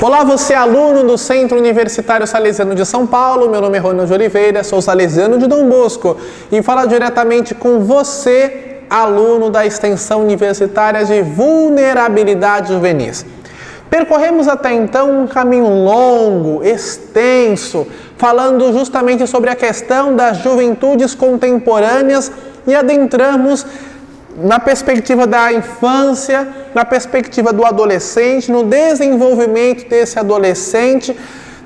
Olá, você é aluno do Centro Universitário Salesiano de São Paulo. Meu nome é Ronald de Oliveira, sou salesiano de Dom Bosco e falo diretamente com você, aluno da Extensão Universitária de Vulnerabilidade Juvenis. Percorremos até então um caminho longo, extenso, falando justamente sobre a questão das juventudes contemporâneas e adentramos na perspectiva da infância, na perspectiva do adolescente, no desenvolvimento desse adolescente,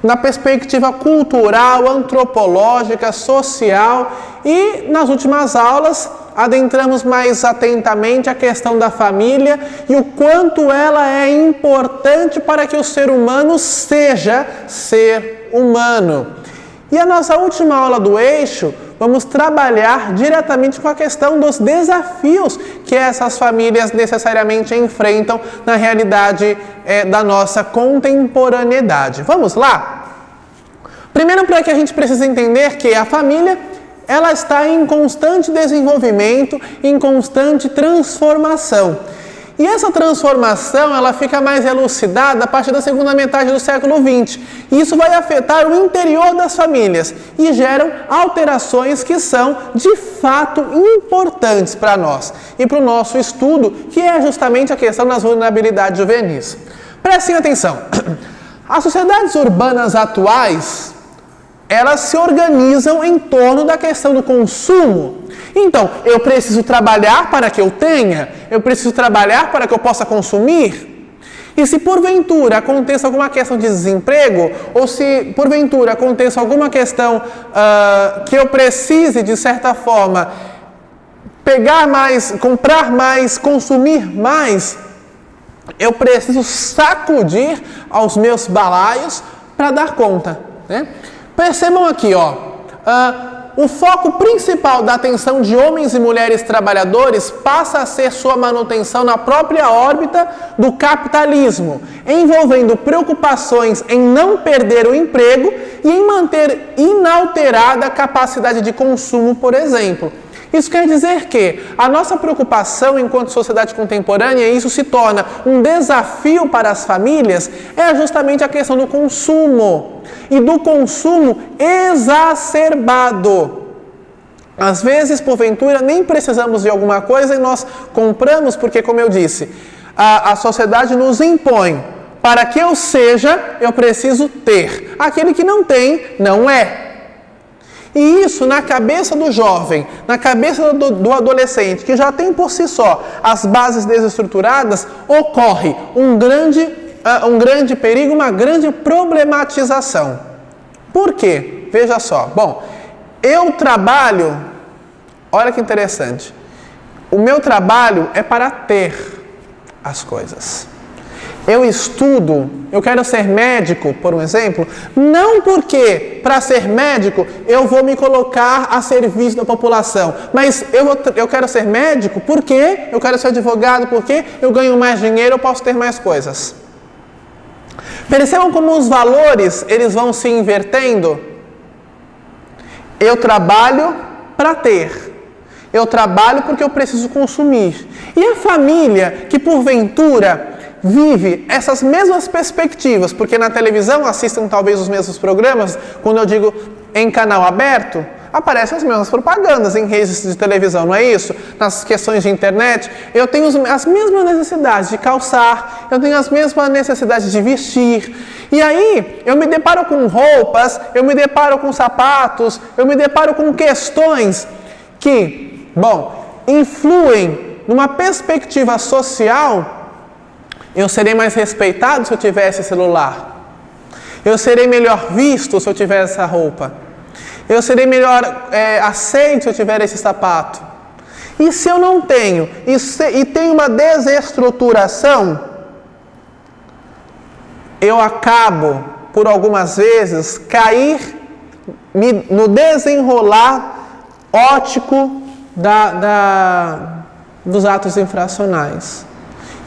na perspectiva cultural, antropológica, social e nas últimas aulas adentramos mais atentamente a questão da família e o quanto ela é importante para que o ser humano seja ser humano. E a nossa última aula do eixo, vamos trabalhar diretamente com a questão dos desafios que essas famílias necessariamente enfrentam na realidade da nossa contemporaneidade. Vamos lá? Primeiro, para que a gente precisa entender que a família, ela está em constante desenvolvimento, em constante transformação. E essa transformação, ela fica mais elucidada a partir da segunda metade do século XX. E isso vai afetar o interior das famílias e geram alterações que são, de fato, importantes para nós e para o nosso estudo, que é justamente a questão das vulnerabilidades juvenis. Prestem atenção. As sociedades urbanas atuais, elas se organizam em torno da questão do consumo. Então, eu preciso trabalhar para que eu tenha, eu preciso trabalhar para que eu possa consumir. E se porventura aconteça alguma questão de desemprego, ou se porventura aconteça alguma questão que eu precise, de certa forma, pegar mais, comprar mais, consumir mais, eu preciso sacudir aos meus balaios para dar conta, né? Percebam aqui, o foco principal da atenção de homens e mulheres trabalhadores passa a ser sua manutenção na própria órbita do capitalismo, envolvendo preocupações em não perder o emprego e em manter inalterada a capacidade de consumo, por exemplo. Isso quer dizer que a nossa preocupação enquanto sociedade contemporânea, e isso se torna um desafio para as famílias, é justamente a questão do consumo. E do consumo exacerbado. Às vezes, porventura, nem precisamos de alguma coisa e nós compramos porque, como eu disse, a sociedade nos impõe. Para que eu seja, eu preciso ter. Aquele que não tem, não é. E isso, na cabeça do jovem, na cabeça do adolescente, que já tem por si só as bases desestruturadas, ocorre um grande perigo, uma grande problematização. Por quê? Veja só. Bom, eu trabalho, olha que interessante, o meu trabalho é para ter as coisas. Eu estudo, eu quero ser médico, por um exemplo, não porque para ser médico eu vou me colocar a serviço da população, mas eu quero ser médico porque eu quero ser advogado, porque eu ganho mais dinheiro, eu posso ter mais coisas. Percebam como os valores eles vão se invertendo? Eu trabalho para ter. Eu trabalho porque eu preciso consumir. E a família que porventura vive essas mesmas perspectivas, porque na televisão assistem talvez os mesmos programas, quando eu digo em canal aberto, aparecem as mesmas propagandas em redes de televisão, não é isso? Nas questões de internet, eu tenho as mesmas necessidades de calçar, eu tenho as mesmas necessidades de vestir. E aí, eu me deparo com roupas, eu me deparo com sapatos, eu me deparo com questões que, influem numa perspectiva social. Eu serei mais respeitado se eu tivesse celular. Eu serei melhor visto se eu tiver essa roupa. Eu serei melhor aceito se eu tiver esse sapato. E se eu não tenho, e tenho uma desestruturação, eu acabo, por algumas vezes, cair no desenrolar ótico dos atos infracionais.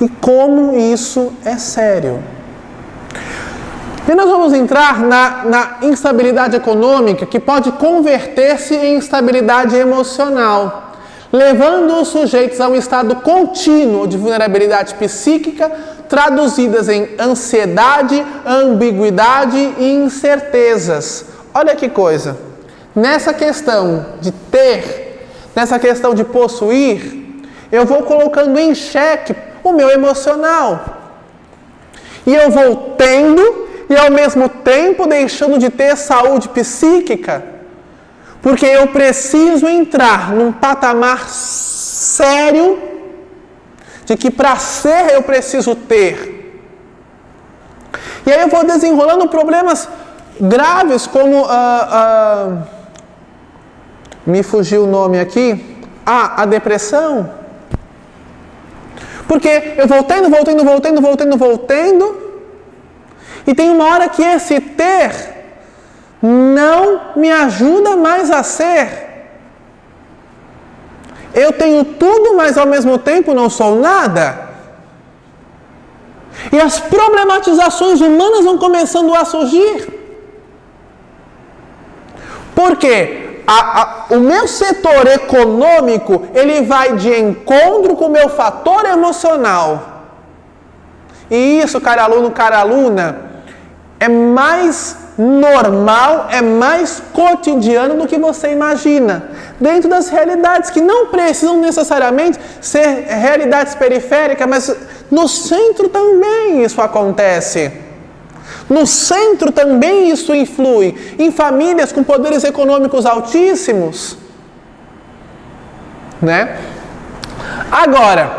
E como isso é sério. E nós vamos entrar na instabilidade econômica, que pode converter-se em instabilidade emocional. levando os sujeitos a um estado contínuo de vulnerabilidade psíquica, traduzidas em ansiedade, ambiguidade e incertezas. Olha que coisa! Nessa questão de ter, nessa questão de possuir, eu vou colocando em xeque o meu emocional. E eu vou tendo e ao mesmo tempo deixando de ter saúde psíquica, porque eu preciso entrar num patamar sério de que para ser eu preciso ter. E aí eu vou desenrolando problemas graves como... me fugiu o nome aqui. A depressão. Porque eu vou tendo, e tem uma hora que esse ter não me ajuda mais a ser. Eu tenho tudo, mas ao mesmo tempo não sou nada. E as problematizações humanas vão começando a surgir. Por quê? O meu setor econômico, ele vai de encontro com o meu fator emocional. E isso, cara aluno, cara aluna, é mais normal, é mais cotidiano do que você imagina. Dentro das realidades que não precisam necessariamente ser realidades periféricas, mas no centro também isso acontece. No centro também isso influi. Em famílias com poderes econômicos altíssimos. Né? Agora,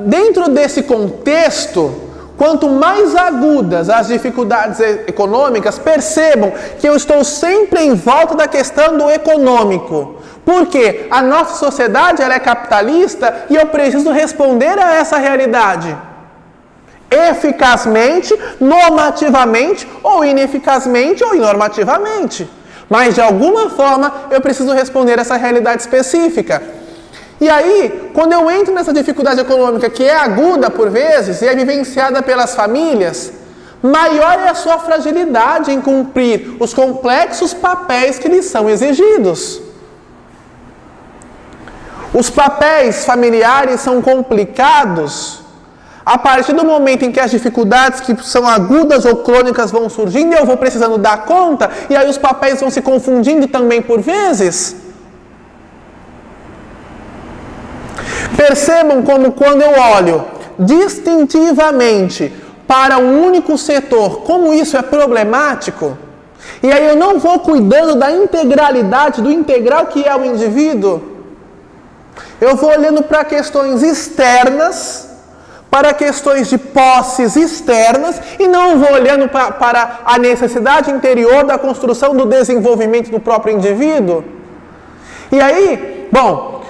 dentro desse contexto, quanto mais agudas as dificuldades econômicas, percebam que eu estou sempre em volta da questão do econômico. Porque a nossa sociedade ela é capitalista e eu preciso responder a essa realidade. Eficazmente, normativamente, ou ineficazmente, ou normativamente. Mas, de alguma forma, eu preciso responder a essa realidade específica. E aí, quando eu entro nessa dificuldade econômica, que é aguda por vezes, e é vivenciada pelas famílias, maior é a sua fragilidade em cumprir os complexos papéis que lhes são exigidos. Os papéis familiares são complicados a partir do momento em que as dificuldades que são agudas ou crônicas vão surgindo e eu vou precisando dar conta, e aí os papéis vão se confundindo também por vezes. Percebam como quando eu olho distintivamente para um único setor, como isso é problemático, e aí eu não vou cuidando da integralidade, do integral que é o indivíduo, eu vou olhando para questões externas, para questões de posses externas, e não vou olhando para a necessidade interior da construção do desenvolvimento do próprio indivíduo. E aí, bom,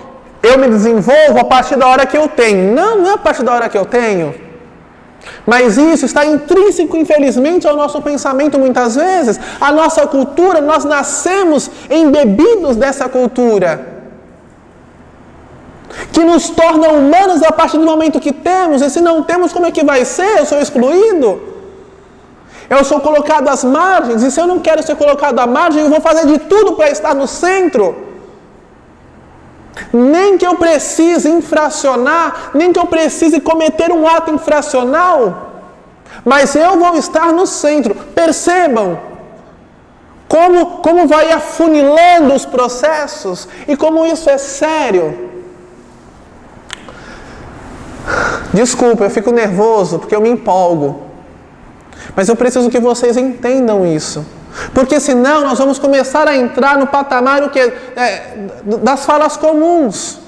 eu me desenvolvo a partir da hora que eu tenho. Não é a partir da hora que eu tenho. Mas isso está intrínseco, infelizmente, ao nosso pensamento muitas vezes. A nossa cultura, nós nascemos embebidos dessa cultura, que nos torna humanos a partir do momento que temos, e se não temos, como é que vai ser? Eu sou excluído? Eu sou colocado às margens, e se eu não quero ser colocado à margem, eu vou fazer de tudo para estar no centro. Nem que eu precise infracionar, nem que eu precise cometer um ato infracional, mas eu vou estar no centro. Percebam como vai afunilando os processos e como isso é sério. Desculpa, eu fico nervoso porque eu me empolgo. Mas eu preciso que vocês entendam isso. Porque senão nós vamos começar a entrar no patamar das falas comuns.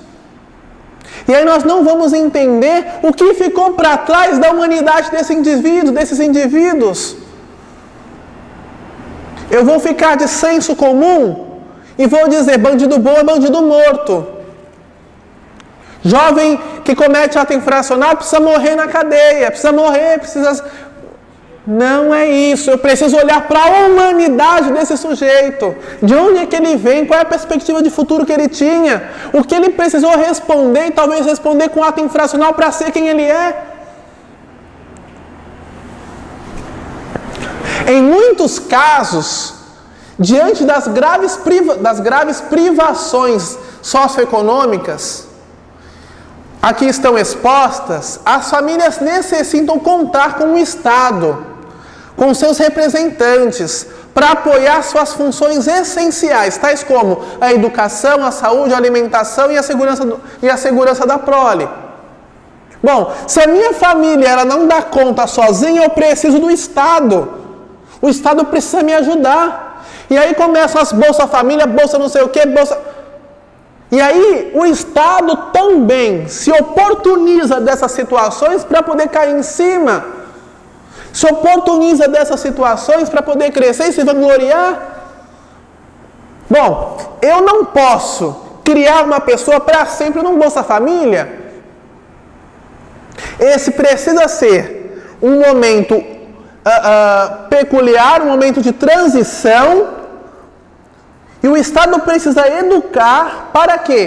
E aí nós não vamos entender o que ficou para trás da humanidade desses indivíduos. Eu vou ficar de senso comum e vou dizer, bandido bom é bandido morto. Jovem que comete ato infracional precisa morrer na cadeia, precisa... Não é isso, eu preciso olhar para a humanidade desse sujeito. De onde é que ele vem, qual é a perspectiva de futuro que ele tinha, o que ele precisou responder, e talvez responder com ato infracional para ser quem ele é. Em muitos casos, diante das graves privações socioeconômicas aqui estão expostas, as famílias necessitam contar com o Estado, com seus representantes, para apoiar suas funções essenciais, tais como a educação, a saúde, a alimentação e a segurança da prole. Bom, se a minha família ela não dá conta sozinha, eu preciso do Estado. O Estado precisa me ajudar. E aí começam as Bolsa Família, Bolsa não sei o que, Bolsa... E aí o Estado também se oportuniza dessas situações para poder cair em cima. Se oportuniza dessas situações para poder crescer e se vangloriar. Bom, eu não posso criar uma pessoa para sempre num Bolsa Família. Esse precisa ser um momento peculiar, um momento de transição. E o Estado precisa educar para quê?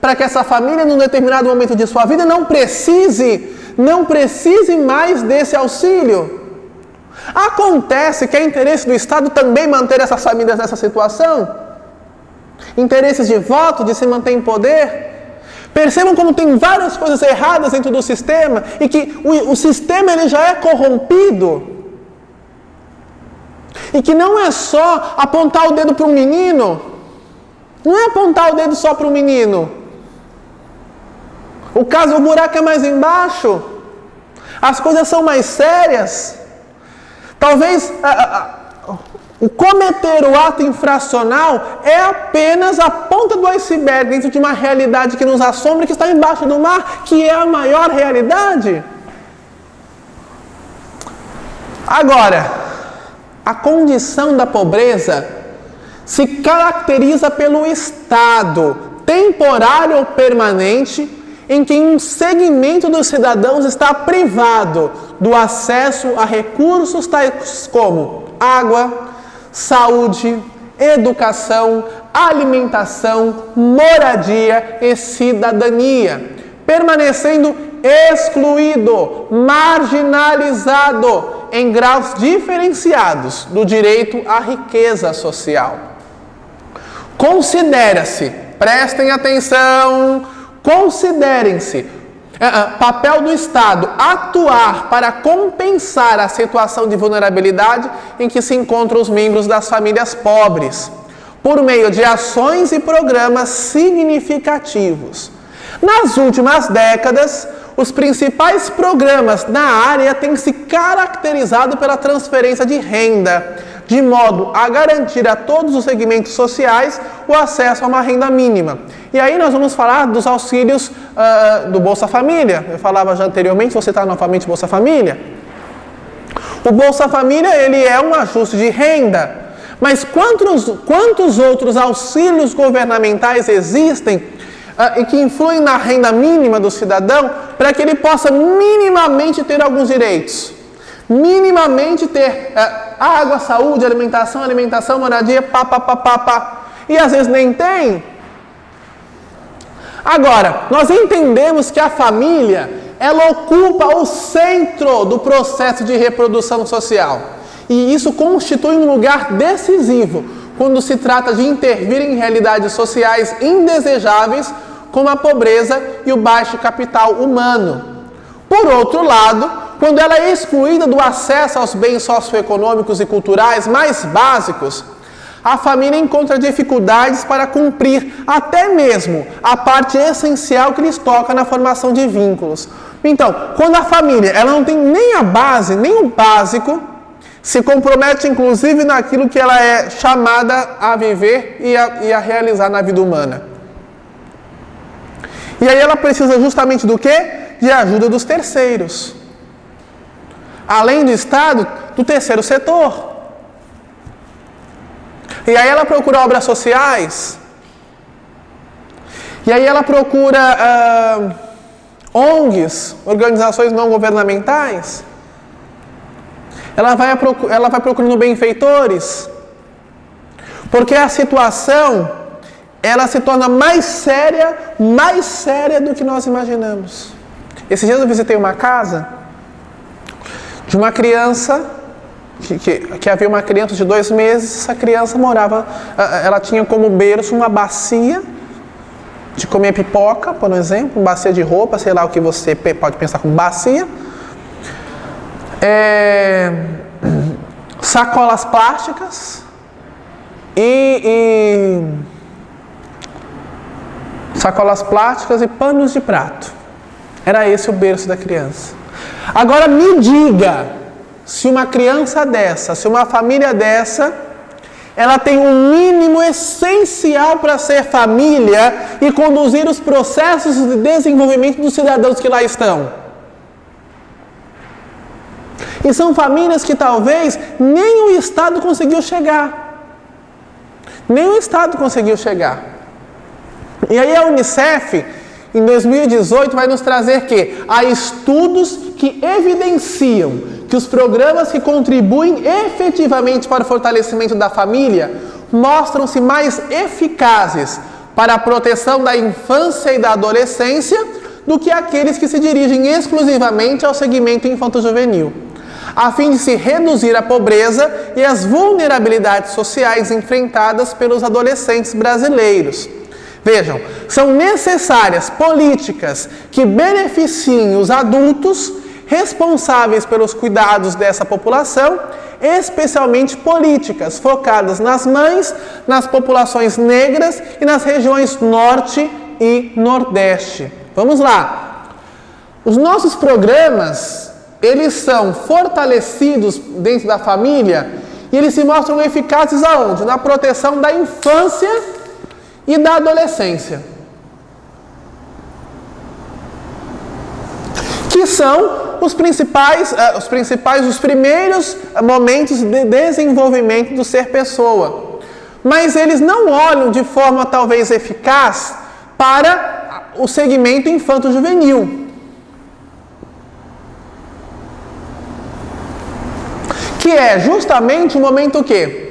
Para que essa família, num determinado momento de sua vida, não precise mais desse auxílio. Acontece que é interesse do Estado também manter essas famílias nessa situação. Interesses de voto, de se manter em poder. Percebam como tem várias coisas erradas dentro do sistema e que o sistema ele já é corrompido. E que não é só apontar o dedo para um menino. Não é apontar o dedo só para o menino. O buraco é mais embaixo. As coisas são mais sérias. Talvez o cometer o ato infracional é apenas a ponta do iceberg dentro de uma realidade que nos assombra, que está embaixo do mar, que é a maior realidade. Agora, a condição da pobreza se caracteriza pelo estado temporário ou permanente em que um segmento dos cidadãos está privado do acesso a recursos tais como água, saúde, educação, alimentação, moradia e cidadania, permanecendo excluído, marginalizado em graus diferenciados do direito à riqueza social. Considera-se, prestem atenção, considerem-se papel do Estado atuar para compensar a situação de vulnerabilidade em que se encontram os membros das famílias pobres, por meio de ações e programas significativos. Nas últimas décadas, os principais programas na área têm se caracterizado pela transferência de renda, de modo a garantir a todos os segmentos sociais o acesso a uma renda mínima. E aí nós vamos falar dos auxílios do Bolsa Família. Eu falava já anteriormente, vou citar novamente Bolsa Família. O Bolsa Família ele é um ajuste de renda, mas quantos outros auxílios governamentais existem e que influem na renda mínima do cidadão para que ele possa minimamente ter alguns direitos? Minimamente ter água, saúde, alimentação, moradia, e às vezes nem tem. Agora, nós entendemos que a família, ela ocupa o centro do processo de reprodução social. E isso constitui um lugar decisivo quando se trata de intervir em realidades sociais indesejáveis, como a pobreza e o baixo capital humano. Por outro lado, quando ela é excluída do acesso aos bens socioeconômicos e culturais mais básicos, a família encontra dificuldades para cumprir até mesmo a parte essencial que lhes toca na formação de vínculos. Então, quando a família ela não tem nem a base, nem o básico, se compromete inclusive naquilo que ela é chamada a viver e a realizar na vida humana. E aí ela precisa justamente do quê? De ajuda dos terceiros. Além do Estado, do terceiro setor. E aí ela procura obras sociais. E aí ela procura ONGs, organizações não governamentais. Ela vai procurando benfeitores. Porque a situação, ela se torna mais séria do que nós imaginamos. Esses dias eu visitei uma casa de uma criança, que havia uma criança de 2 meses, essa criança ela tinha como berço uma bacia de comer pipoca, por exemplo, bacia de roupa, sei lá o que você pode pensar como bacia. Sacolas plásticas sacolas plásticas e panos de prato. Era esse o berço da criança. Agora me diga, se uma criança dessa, se uma família dessa, ela tem um mínimo essencial para ser família e conduzir os processos de desenvolvimento dos cidadãos que lá estão. E são famílias que talvez nem o Estado conseguiu chegar. Nem o Estado conseguiu chegar. E aí a Unicef, em 2018, vai nos trazer que há estudos que evidenciam que os programas que contribuem efetivamente para o fortalecimento da família mostram-se mais eficazes para a proteção da infância e da adolescência do que aqueles que se dirigem exclusivamente ao segmento infanto-juvenil, a fim de se reduzir a pobreza e as vulnerabilidades sociais enfrentadas pelos adolescentes brasileiros. Vejam, são necessárias políticas que beneficiem os adultos responsáveis pelos cuidados dessa população, especialmente políticas focadas nas mães, nas populações negras e nas regiões Norte e Nordeste. Vamos lá. Os nossos programas, eles são fortalecidos dentro da família e eles se mostram eficazes aonde? Na proteção da infância e da adolescência. Que são os primeiros momentos de desenvolvimento do ser pessoa. Mas eles não olham de forma talvez eficaz para o segmento infanto-juvenil. Que é justamente o momento o quê?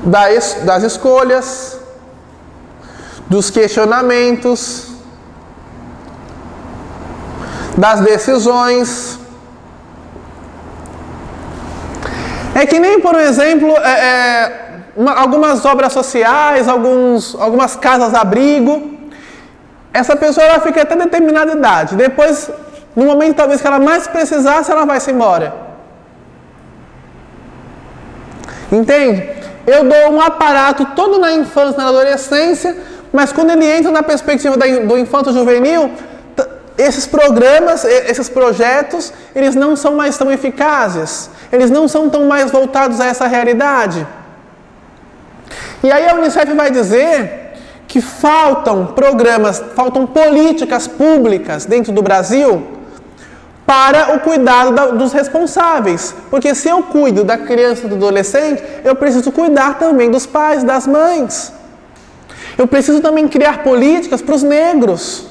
Das escolhas, dos questionamentos, das decisões. É que nem, por exemplo, algumas obras sociais, algumas casas-abrigo. Essa pessoa ela fica até determinada idade. Depois, no momento talvez que ela mais precisasse, ela vai se embora. Entende? Eu dou um aparato todo na infância, na adolescência, mas quando ele entra na perspectiva do infanto-juvenil, esses programas, esses projetos, eles não são mais tão eficazes, eles não são tão mais voltados a essa realidade. E aí a Unicef vai dizer que faltam programas, faltam políticas públicas dentro do Brasil para o cuidado dos responsáveis. Porque se eu cuido da criança e do adolescente, eu preciso cuidar também dos pais, das mães. Eu preciso também criar políticas para os negros.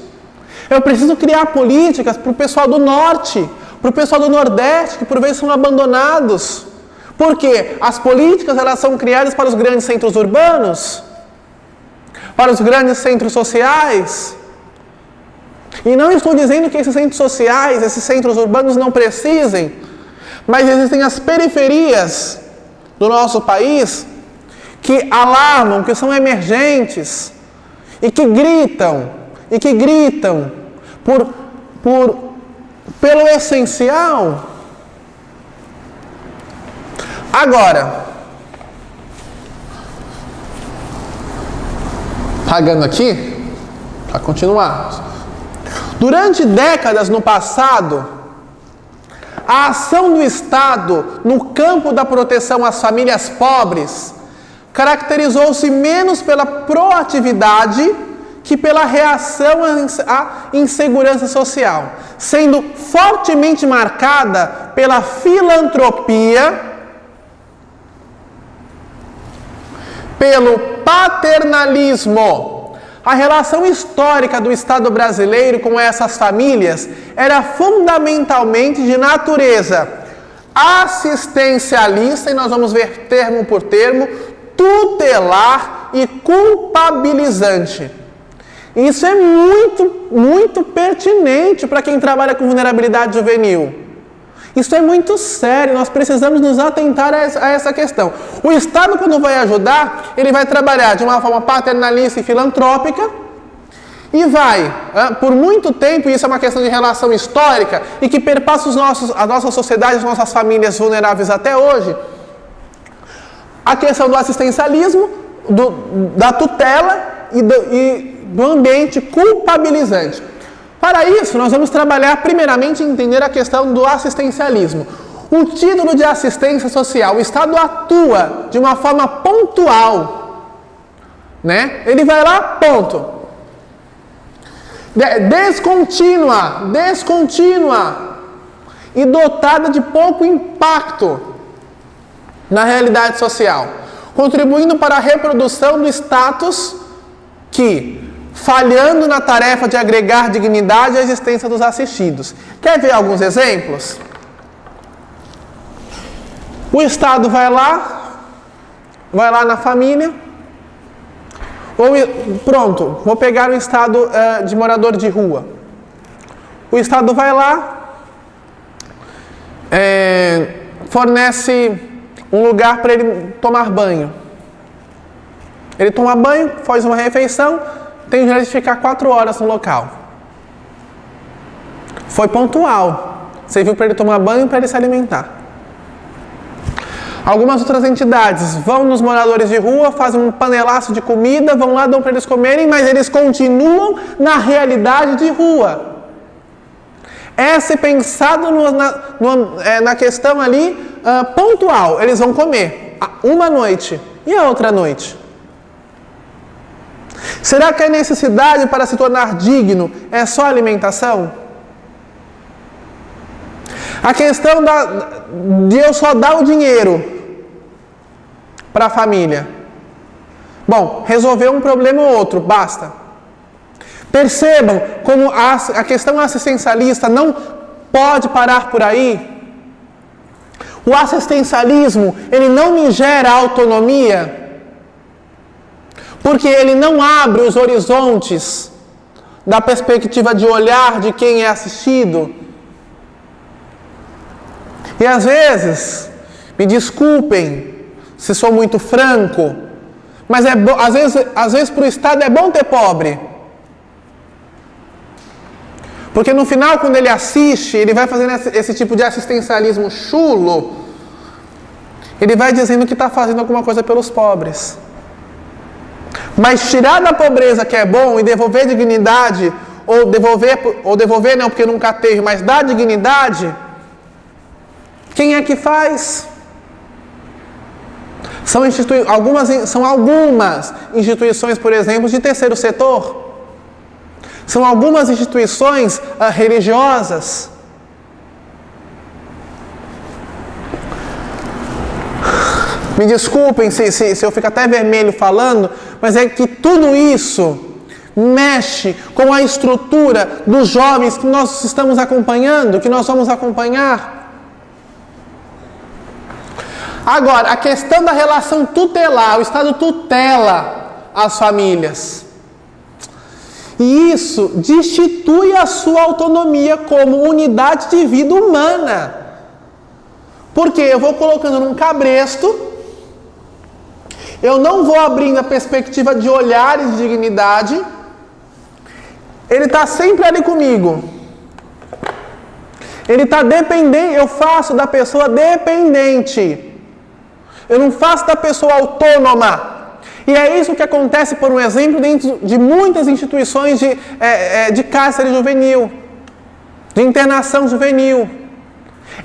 Eu preciso criar políticas para o pessoal do Norte, para o pessoal do Nordeste, que por vezes são abandonados. Porque as políticas elas são criadas para os grandes centros urbanos, para os grandes centros sociais. E não estou dizendo que esses centros sociais, esses centros urbanos não precisem, mas existem as periferias do nosso país que alarmam, que são emergentes e que gritam pelo essencial. Agora, pagando aqui, para continuar. Durante décadas no passado, a ação do Estado no campo da proteção às famílias pobres caracterizou-se menos pela proatividade que pela reação à insegurança social, sendo fortemente marcada pela filantropia, pelo paternalismo. A relação histórica do Estado brasileiro com essas famílias era fundamentalmente de natureza assistencialista, e nós vamos ver termo por termo, tutelar e culpabilizante. Isso é muito, muito pertinente para quem trabalha com vulnerabilidade juvenil. Isso é muito sério, nós precisamos nos atentar a essa questão. O Estado, quando vai ajudar, ele vai trabalhar de uma forma paternalista e filantrópica e vai, por muito tempo, e isso é uma questão de relação histórica e que perpassa a nossa sociedade, as nossas famílias vulneráveis até hoje, a questão do assistencialismo, da tutela e do ambiente culpabilizante. Para isso, nós vamos trabalhar primeiramente em entender a questão do assistencialismo. O título de assistência social, o Estado atua de uma forma pontual, né? Ele vai lá, ponto. Descontínua e dotada de pouco impacto na realidade social, contribuindo para a reprodução do status que, falhando na tarefa de agregar dignidade à existência dos assistidos. Quer ver alguns exemplos? O Estado vai lá na família, pronto, vou pegar o estado de morador de rua. O Estado vai lá, fornece um lugar para ele tomar banho. Ele toma banho, faz uma refeição, tem o direito de ficar 4 horas no local. Foi pontual. Serviu para ele tomar banho e para ele se alimentar. Algumas outras entidades vão nos moradores de rua, fazem um panelaço de comida, vão lá, dão para eles comerem, mas eles continuam na realidade de rua. É ser pensado na questão ali pontual. Eles vão comer uma noite e a outra noite. Será que a necessidade para se tornar digno é só alimentação? A questão de eu só dar o dinheiro para a família. Bom, resolver um problema ou outro, basta. Percebam como a questão assistencialista não pode parar por aí. O assistencialismo, ele não me gera autonomia, porque ele não abre os horizontes da perspectiva de olhar de quem é assistido. E às vezes, me desculpem se sou muito franco, mas às vezes para o Estado é bom ter pobre. Porque no final, quando ele assiste, ele vai fazendo esse tipo de assistencialismo chulo, ele vai dizendo que está fazendo alguma coisa pelos pobres. Mas tirar da pobreza que é bom e devolver dignidade, ou devolver não, porque nunca teve, mas dar dignidade, quem é que faz? São algumas instituições, por exemplo, de terceiro setor. São algumas instituições religiosas. Me desculpem se eu fico até vermelho falando, mas é que tudo isso mexe com a estrutura dos jovens que nós estamos acompanhando, que nós vamos acompanhar. Agora, a questão da relação tutelar, o Estado tutela as famílias. E isso destitui a sua autonomia como unidade de vida humana. Porque eu vou colocando num cabresto, eu não vou abrindo a perspectiva de olhar e de dignidade, ele está sempre ali comigo. Ele está dependente, eu faço da pessoa dependente. Eu não faço da pessoa autônoma. E é isso que acontece, por um exemplo, dentro de muitas instituições de cárcere juvenil, de internação juvenil.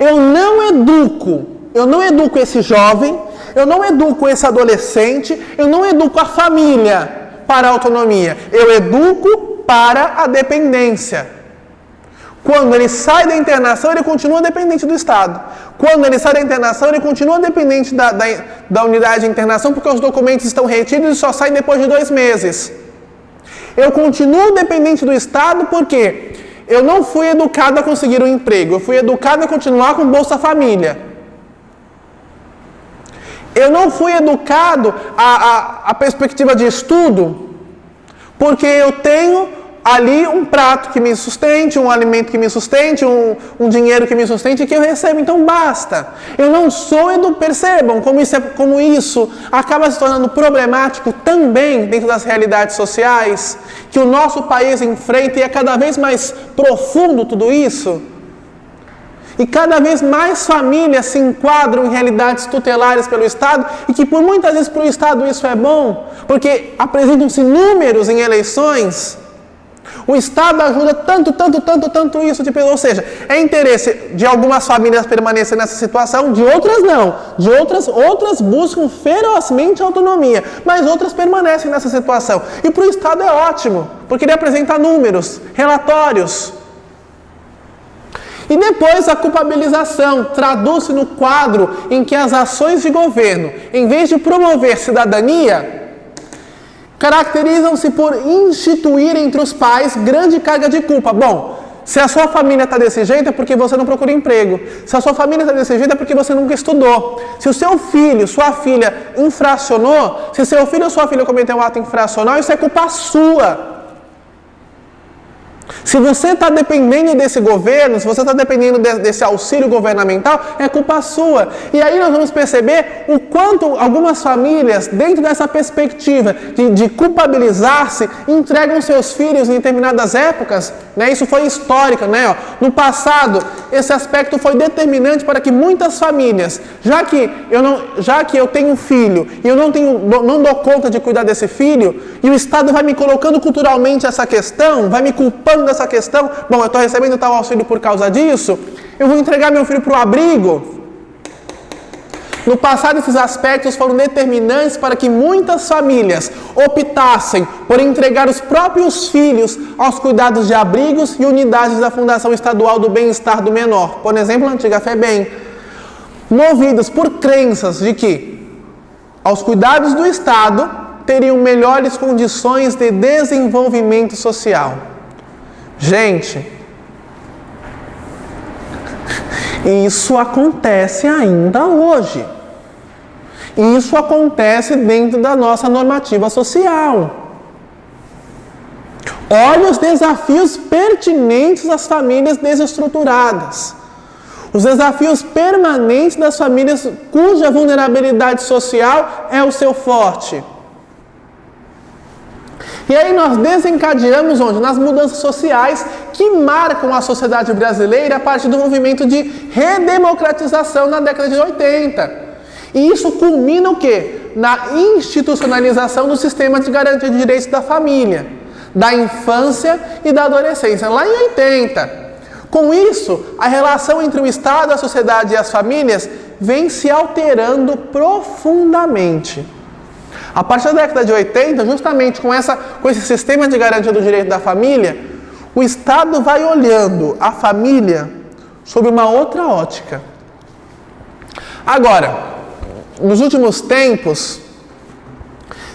Eu não educo esse jovem, eu não educo esse adolescente, eu não educo a família para a autonomia. Eu educo para a dependência. Quando ele sai da internação, ele continua dependente do Estado. Quando ele sai da internação, ele continua dependente da unidade de internação, porque os documentos estão retidos e só saem depois de 2 meses. Eu continuo dependente do Estado porque eu não fui educado a conseguir um emprego. Eu fui educado a continuar com Bolsa Família. Eu não fui educado a perspectiva de estudo porque eu tenho ali um prato que me sustente, um alimento que me sustente, um dinheiro que me sustente, que eu recebo, então basta. Eu não sou percebam como isso acaba se tornando problemático também dentro das realidades sociais que o nosso país enfrenta, e é cada vez mais profundo tudo isso. E cada vez mais famílias se enquadram em realidades tutelares pelo Estado, e que por muitas vezes para o Estado isso é bom, porque apresentam-se números em eleições. O Estado ajuda tanto isso de pessoas, ou seja, é interesse de algumas famílias permanecer nessa situação, de outras não, de outras buscam ferozmente autonomia, mas outras permanecem nessa situação. E para o Estado é ótimo, porque ele apresenta números, relatórios. E depois a culpabilização traduz-se no quadro em que as ações de governo, em vez de promover cidadania, caracterizam-se por instituir entre os pais grande carga de culpa. Bom, se a sua família está desse jeito é porque você não procura emprego. Se a sua família está desse jeito é porque você nunca estudou. Se o seu filho, sua filha infracionou, se seu filho ou sua filha cometeu um ato infracional, isso é culpa sua. Se você está dependendo desse governo, se você está dependendo desse auxílio governamental, é culpa sua. E aí nós vamos perceber o quanto algumas famílias, dentro dessa perspectiva de culpabilizar-se, entregam seus filhos em determinadas épocas. Né? Isso foi histórico. Né? No passado, esse aspecto foi determinante para que muitas famílias, já que eu tenho um filho e eu não dou conta de cuidar desse filho, e o Estado vai me colocando culturalmente essa questão, vai me culpando dessa questão, bom, eu estou recebendo tal auxílio por causa disso, eu vou entregar meu filho para o abrigo. No passado, esses aspectos foram determinantes para que muitas famílias optassem por entregar os próprios filhos aos cuidados de abrigos e unidades da Fundação Estadual do Bem-Estar do Menor, por exemplo, a antiga FEBEM, movidos por crenças de que, aos cuidados do Estado, teriam melhores condições de desenvolvimento social. Gente, isso acontece ainda hoje. Isso acontece dentro da nossa normativa social. Olha os desafios pertinentes às famílias desestruturadas. Os desafios permanentes das famílias cuja vulnerabilidade social é o seu forte. E aí nós desencadeamos onde? Nas mudanças sociais que marcam a sociedade brasileira a partir do movimento de redemocratização na década de 80. E isso culmina o quê? Na institucionalização do sistema de garantia de direitos da família, da infância e da adolescência, lá em 80. Com isso, a relação entre o Estado, a sociedade e as famílias vem se alterando profundamente. A partir da década de 80, justamente com esse sistema de garantia do direito da família, o Estado vai olhando a família sob uma outra ótica. Agora, nos últimos tempos,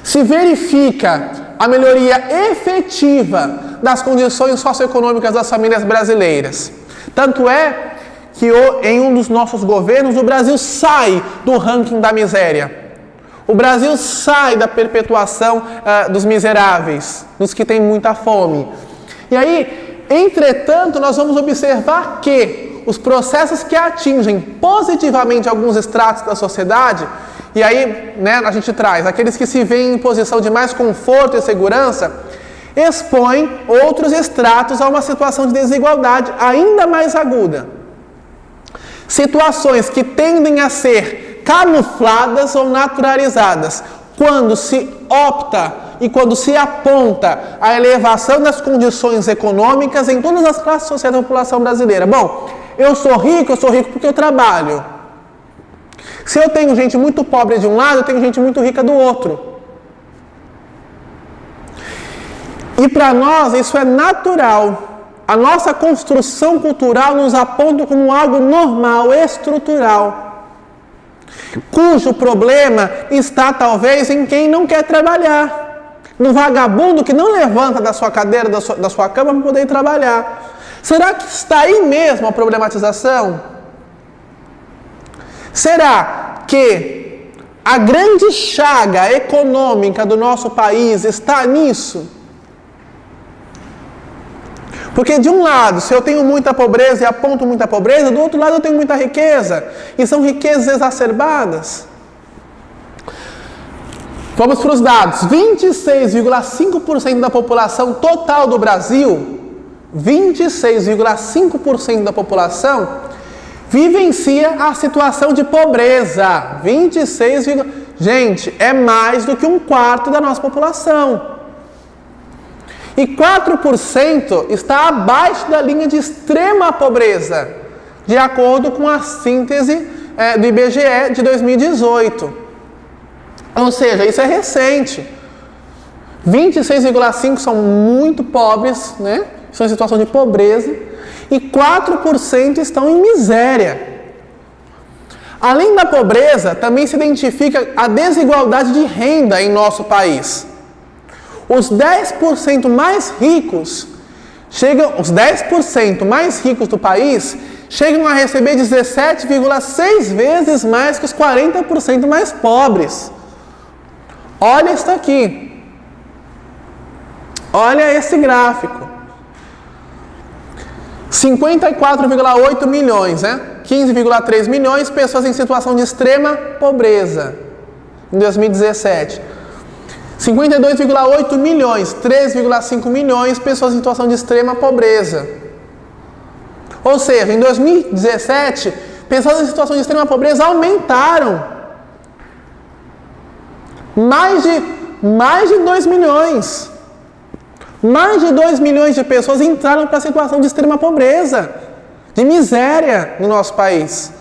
se verifica a melhoria efetiva das condições socioeconômicas das famílias brasileiras. Tanto é que em um dos nossos governos, o Brasil sai do ranking da miséria. O Brasil sai da perpetuação dos miseráveis, dos que têm muita fome. E aí, entretanto, nós vamos observar que os processos que atingem positivamente alguns estratos da sociedade, e aí a gente traz aqueles que se veem em posição de mais conforto e segurança, expõem outros estratos a uma situação de desigualdade ainda mais aguda. Situações que tendem a ser camufladas ou naturalizadas, quando se opta e quando se aponta a elevação das condições econômicas em todas as classes sociais da população brasileira. Bom, eu sou rico porque eu trabalho. Se eu tenho gente muito pobre de um lado, eu tenho gente muito rica do outro. E para nós isso é natural. A nossa construção cultural nos aponta como algo normal, estrutural, cujo problema está talvez em quem não quer trabalhar, no vagabundo que não levanta da sua cadeira, da sua cama para poder trabalhar. Será que está aí mesmo a problematização? Será que a grande chaga econômica do nosso país está nisso? Porque de um lado, se eu tenho muita pobreza e aponto muita pobreza, do outro lado eu tenho muita riqueza. E são riquezas exacerbadas. Vamos para os dados. 26,5% da população total do Brasil, 26,5% da população vivencia a situação de pobreza. 26, gente, é mais do que um quarto da nossa população. E 4% está abaixo da linha de extrema pobreza, de acordo com a síntese do IBGE de 2018. Ou seja, isso é recente. 26,5% são muito pobres, né? Estão em situação de pobreza. E 4% estão em miséria. Além da pobreza, também se identifica a desigualdade de renda em nosso país. Os 10% mais ricos os 10% mais ricos do país chegam a receber 17,6 vezes mais que os 40% mais pobres. Olha isso aqui. Olha esse gráfico. 54,8 milhões, né? 15,3 milhões de pessoas em situação de extrema pobreza em 2017. 52,8 milhões, 3,5 milhões de pessoas em situação de extrema pobreza. Ou seja, em 2017, pessoas em situação de extrema pobreza aumentaram. Mais de 2 milhões. Mais de 2 milhões de pessoas entraram para a situação de extrema pobreza, de miséria no nosso país.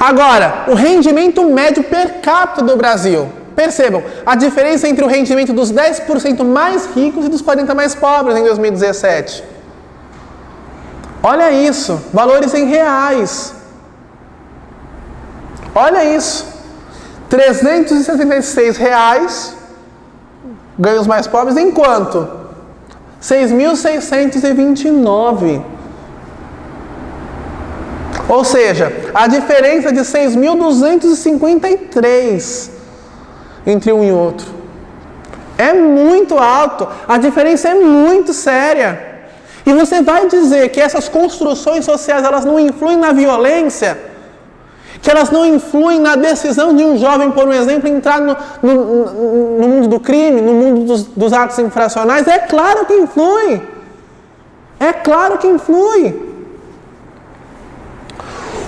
Agora, o rendimento médio per capita do Brasil. Percebam, a diferença entre o rendimento dos 10% mais ricos e dos 40% mais pobres em 2017. Olha isso, valores em reais. Olha isso, R$376 ganham os mais pobres, enquanto 6.629. Ou seja, a diferença de 6.253 entre um e outro. É muito alto, a diferença é muito séria. E você vai dizer que essas construções sociais, elas não influem na violência? Que elas não influem na decisão de um jovem, por exemplo, entrar no mundo do crime, no mundo dos atos infracionais? É claro que influi. É claro que influi.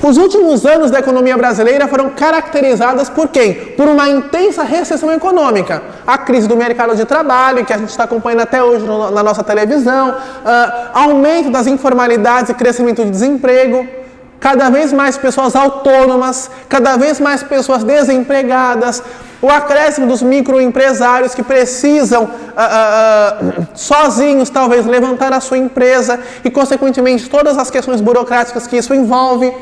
Os últimos anos da economia brasileira foram caracterizados por quem? Por uma intensa recessão econômica. A crise do mercado de trabalho, que a gente está acompanhando até hoje na nossa televisão, aumento das informalidades e crescimento do desemprego, cada vez mais pessoas autônomas, cada vez mais pessoas desempregadas, o acréscimo dos microempresários que precisam sozinhos talvez levantar a sua empresa e, consequentemente, todas as questões burocráticas que isso envolve.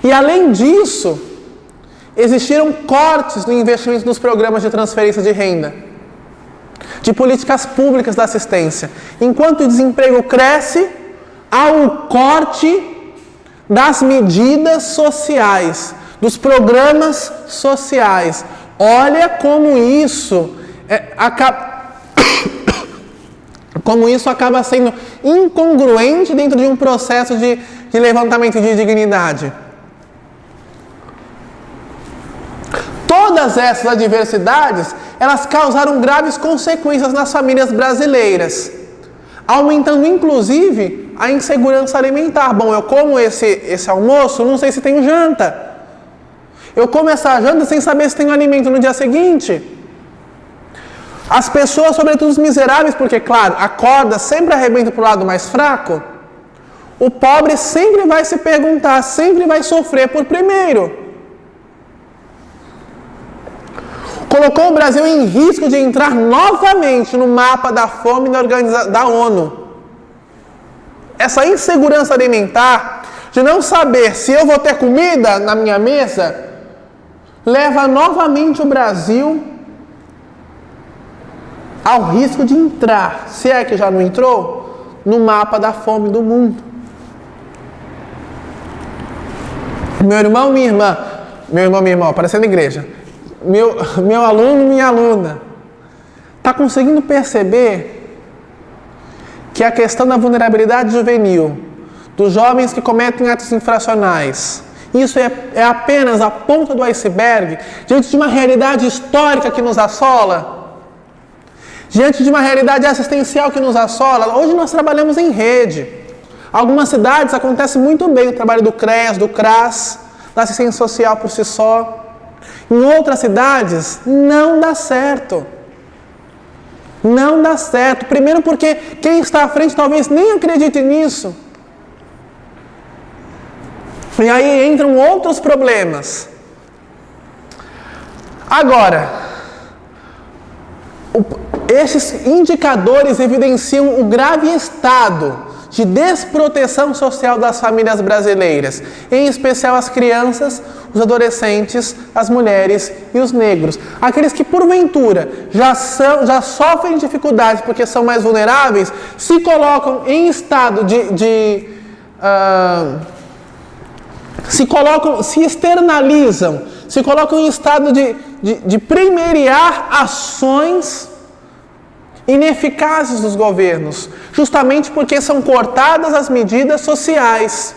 E, além disso, existiram cortes no investimento nos programas de transferência de renda, de políticas públicas da assistência. Enquanto o desemprego cresce, há um corte das medidas sociais, dos programas sociais. Olha como isso acaba sendo incongruente dentro de um processo de levantamento de dignidade. Todas essas adversidades, elas causaram graves consequências nas famílias brasileiras, aumentando inclusive a insegurança alimentar. Bom, eu como esse almoço, não sei se tenho janta. Eu como essa janta sem saber se tenho alimento no dia seguinte. As pessoas, sobretudo os miseráveis, porque, claro, a corda sempre arrebenta para o lado mais fraco, o pobre sempre vai se perguntar, sempre vai sofrer por primeiro. Colocou o Brasil em risco de entrar novamente no mapa da fome da ONU. Essa insegurança alimentar, de não saber se eu vou ter comida na minha mesa, leva novamente o Brasil ao risco de entrar, se é que já não entrou, no mapa da fome do mundo. Meu irmão, minha irmã, aparecendo na igreja. Meu aluno, minha aluna, está conseguindo perceber que é a questão da vulnerabilidade juvenil, dos jovens que cometem atos infracionais. Isso é apenas a ponta do iceberg diante de uma realidade histórica que nos assola, diante de uma realidade assistencial que nos assola. Hoje nós trabalhamos em rede. Algumas cidades acontece muito bem o trabalho do CREAS, do CRAS, da assistência social por si só. Em outras cidades não dá certo. Não dá certo. Primeiro porque quem está à frente talvez nem acredite nisso. E aí entram outros problemas. Agora, esses indicadores evidenciam o grave estado de desproteção social das famílias brasileiras, em especial as crianças, os adolescentes, as mulheres e os negros. Aqueles que, porventura, já sofrem dificuldades porque são mais vulneráveis, se colocam em estado se externalizam, se colocam em estado de premiariar ações ineficazes dos governos, justamente porque são cortadas as medidas sociais.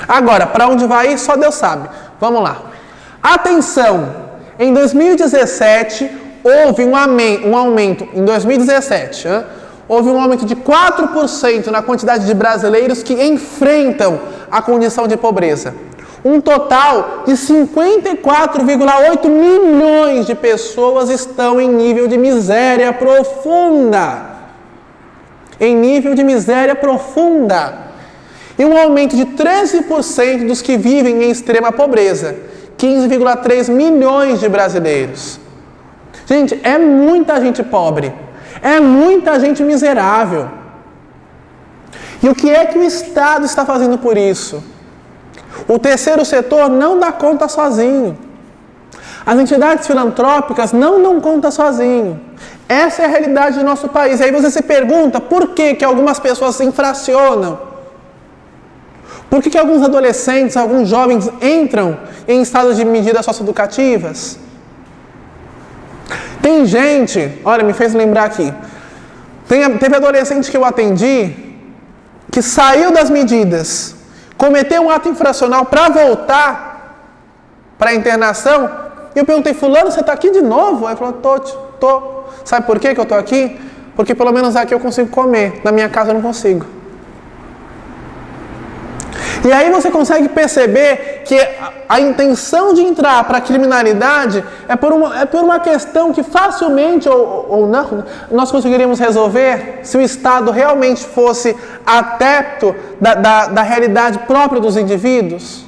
Agora, para onde vai isso, só Deus sabe. Vamos lá. Atenção! Em 2017, houve um aumento, em 2017, houve um aumento de 4% na quantidade de brasileiros que enfrentam a condição de pobreza. Um total de 54,8 milhões de pessoas estão em nível de miséria profunda. Em nível de miséria profunda. E um aumento de 13% dos que vivem em extrema pobreza. 15,3 milhões de brasileiros. Gente, é muita gente pobre. É muita gente miserável. E o que é que o Estado está fazendo por isso? O terceiro setor não dá conta sozinho. As entidades filantrópicas não dão conta sozinho. Essa é a realidade do nosso país. E aí você se pergunta por que algumas pessoas se infracionam? Por que alguns adolescentes, alguns jovens entram em estado de medidas socioeducativas? Tem gente, olha, me fez lembrar aqui. Teve adolescente que eu atendi que saiu das medidas, cometeu um ato infracional para voltar para a internação, e eu perguntei, fulano, você está aqui de novo? Ele falou, tô. Sabe por que eu estou aqui? Porque pelo menos aqui eu consigo comer, na minha casa eu não consigo. E aí você consegue perceber que a intenção de entrar para a criminalidade é por uma questão que facilmente ou não nós conseguiríamos resolver se o Estado realmente fosse adepto da realidade própria dos indivíduos.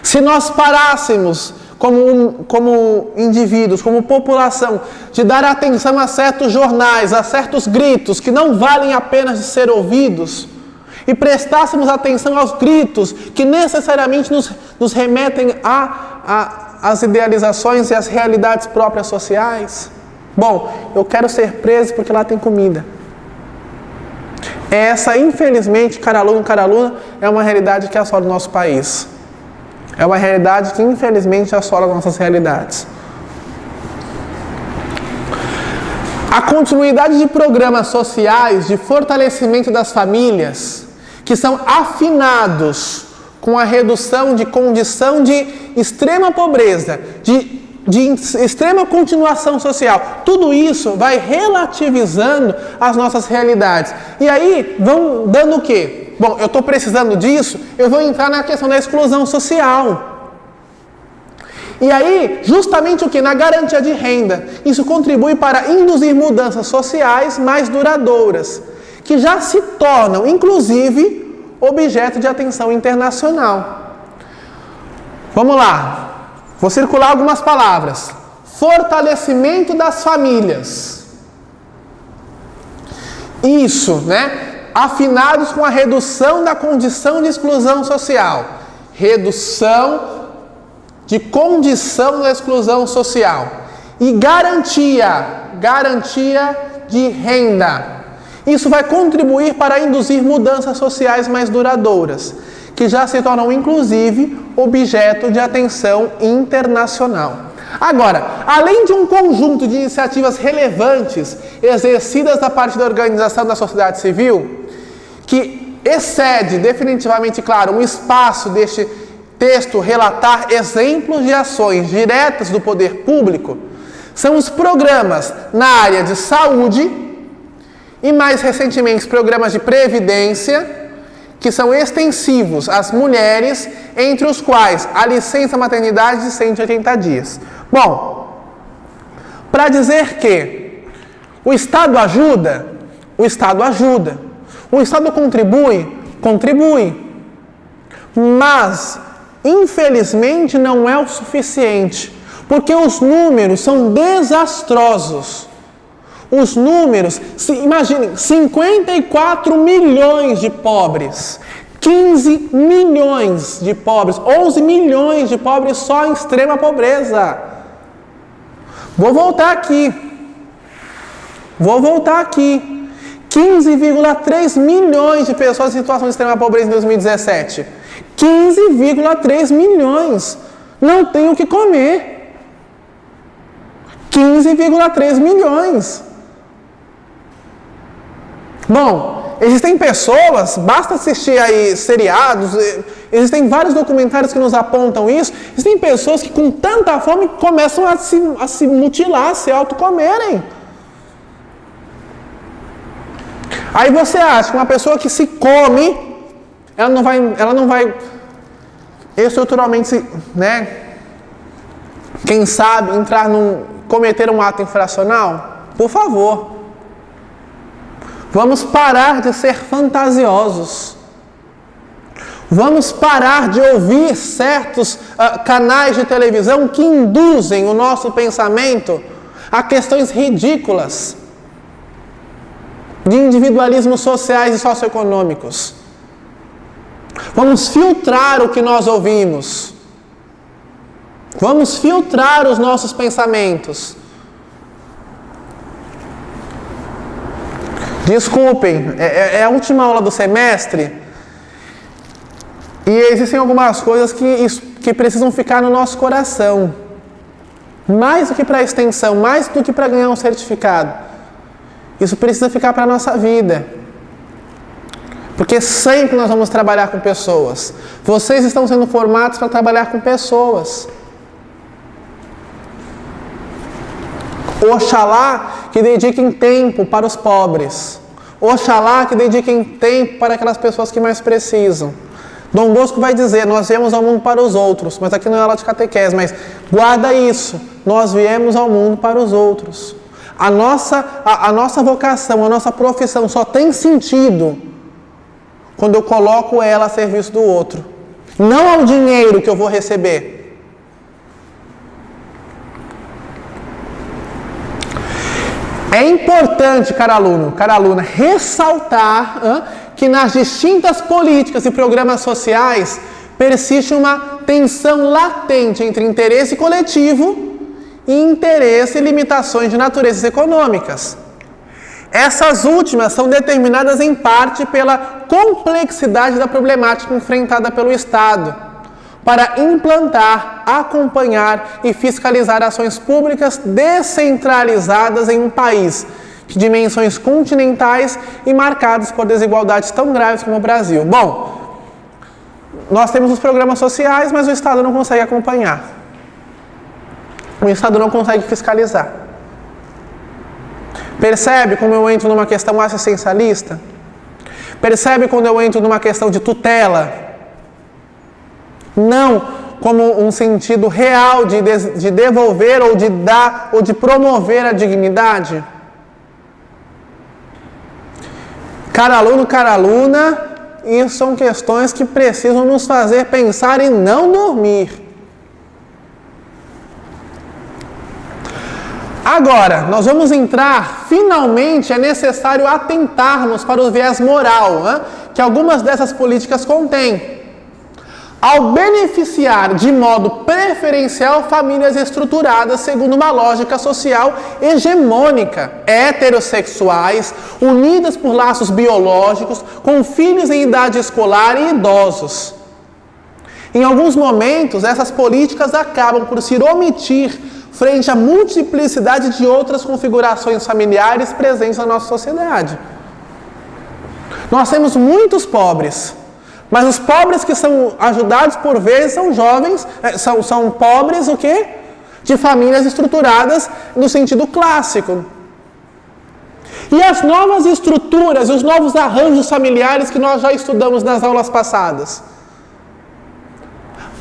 Se nós parássemos como indivíduos, como população, de dar atenção a certos jornais, a certos gritos que não valem a pena de ser ouvidos, e prestássemos atenção aos gritos que necessariamente nos remetem às idealizações e às realidades próprias sociais. Bom, eu quero ser preso porque lá tem comida. Essa, infelizmente, cara aluno, cara aluna, é uma realidade que assola o nosso país. É uma realidade que, infelizmente, assola nossas realidades. A continuidade de programas sociais de fortalecimento das famílias, que são afinados com a redução de condição de extrema pobreza, de extrema continuação social. Tudo isso vai relativizando as nossas realidades. E aí vão dando o quê? Bom, eu estou precisando disso, eu vou entrar na questão da exclusão social. E aí, justamente o que? Na garantia de renda. Isso contribui para induzir mudanças sociais mais duradouras, que já se tornam, inclusive, objeto de atenção internacional. Vamos lá. Vou circular algumas palavras. Fortalecimento das famílias. Isso, afinados com a redução da condição de exclusão social. Redução de condição da exclusão social. E garantia de renda. Isso vai contribuir para induzir mudanças sociais mais duradouras, que já se tornam, inclusive, objeto de atenção internacional. Agora, além de um conjunto de iniciativas relevantes exercidas da parte da organização da sociedade civil, que excede definitivamente, claro, um espaço deste texto relatar exemplos de ações diretas do poder público, são os programas na área de saúde e, mais recentemente, os programas de previdência, que são extensivos às mulheres, entre os quais a licença maternidade de 180 dias. Bom, para dizer que o Estado ajuda, o Estado ajuda. O Estado contribui, contribui. Mas, infelizmente, não é o suficiente, porque os números são desastrosos. Os números, imaginem, 54 milhões de pobres, 15 milhões de pobres, 11 milhões de pobres só em extrema pobreza. Vou voltar aqui. 15,3 milhões de pessoas em situação de extrema pobreza em 2017. 15,3 milhões. Não tem o que comer. 15,3 milhões. Bom, existem pessoas, basta assistir aí seriados, existem vários documentários que nos apontam isso. Existem pessoas que com tanta fome começam a se mutilar, a se autocomerem. Aí você acha que uma pessoa que se come, ela não vai estruturalmente, quem sabe, cometer um ato infracional? Por favor. Vamos parar de ser fantasiosos. Vamos parar de ouvir certos canais de televisão que induzem o nosso pensamento a questões ridículas de individualismos sociais e socioeconômicos. Vamos filtrar o que nós ouvimos. Vamos filtrar os nossos pensamentos. Desculpem, é a última aula do semestre e existem algumas coisas que precisam ficar no nosso coração. Mais do que para a extensão, mais do que para ganhar um certificado. Isso precisa ficar para a nossa vida. Porque sempre nós vamos trabalhar com pessoas. Vocês estão sendo formados para trabalhar com pessoas. Oxalá que dediquem tempo para os pobres. Oxalá que dediquem tempo para aquelas pessoas que mais precisam. Dom Bosco vai dizer, nós viemos ao mundo para os outros, mas aqui não é aula de catequese, mas guarda isso, nós viemos ao mundo para os outros. A nossa vocação, a nossa profissão só tem sentido quando eu coloco ela a serviço do outro. Não ao dinheiro que eu vou receber. É importante, cara aluno, cara aluna, ressaltar que nas distintas políticas e programas sociais persiste uma tensão latente entre interesse coletivo e interesse e limitações de naturezas econômicas. Essas últimas são determinadas em parte pela complexidade da problemática enfrentada pelo Estado, para implantar, acompanhar e fiscalizar ações públicas descentralizadas em um país de dimensões continentais e marcadas por desigualdades tão graves como o Brasil. Bom, nós temos os programas sociais, mas o Estado não consegue acompanhar. O Estado não consegue fiscalizar. Percebe como eu entro numa questão assistencialista? Percebe quando eu entro numa questão de tutela? Não como um sentido real de devolver ou de dar ou de promover a dignidade. Cara aluno, cara aluna, isso são questões que precisam nos fazer pensar e não dormir. Agora, nós vamos entrar, finalmente é necessário atentarmos para o viés moral, que algumas dessas políticas contêm. Ao beneficiar de modo preferencial famílias estruturadas segundo uma lógica social hegemônica, heterossexuais, unidas por laços biológicos, com filhos em idade escolar e idosos. Em alguns momentos, essas políticas acabam por se omitir frente à multiplicidade de outras configurações familiares presentes na nossa sociedade. Nós temos muitos pobres, mas os pobres que são ajudados por vezes são jovens, são pobres o quê? De famílias estruturadas no sentido clássico. E as novas estruturas, os novos arranjos familiares que nós já estudamos nas aulas passadas.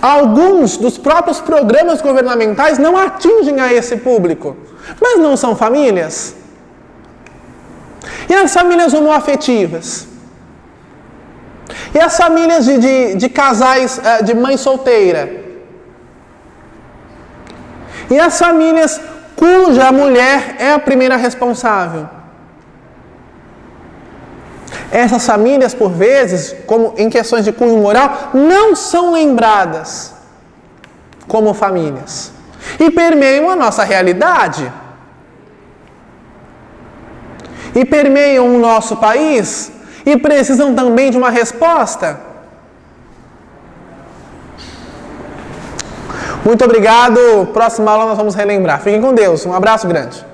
Alguns dos próprios programas governamentais não atingem a esse público, mas não são famílias. E as famílias homoafetivas? E as famílias de casais de mãe solteira? E as famílias cuja mulher é a primeira responsável? Essas famílias, por vezes, como em questões de cunho moral, não são lembradas como famílias. E permeiam a nossa realidade. E permeiam o nosso país. E precisam também de uma resposta. Muito obrigado. Próxima aula nós vamos relembrar. Fiquem com Deus. Um abraço grande.